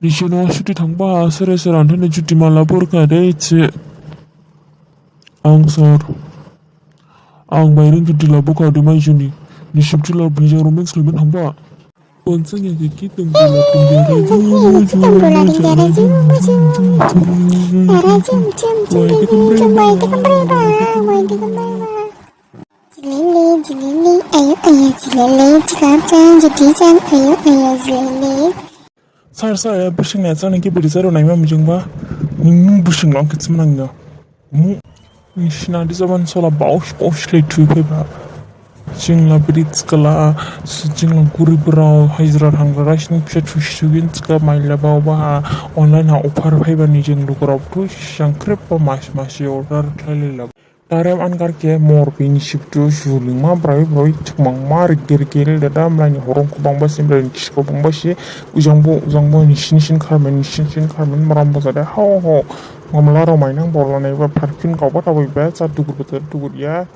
Nishino shuti thangba sere antene juti mala borka deiche angsor ang bayrin juti la boka de mai juni nishibti la bija romance lemen thangba onsang ya ki tunggula Sarsa ya bushing na tsana ki buri zaro na ima mujungba ning bushing lang kitsmanang na mu nishna di zaman sola baush le tupe ba jing la brits kala jing la guri brau haizra hangla rashning pisha tushugin tska maila ba ba online ha offer phaiba ni jing lukrop tu shankrep pa mas order thalila Tarem angkar ke mor pin shiptu shuling ma brai tukmang mar gergel da dam lani horong ko bangba simran kisko bangba shi ujangbo nishin karmen marambo sada ho ngamla ro mainang borla nei ba parkin ko ba ta ba sa tugur ya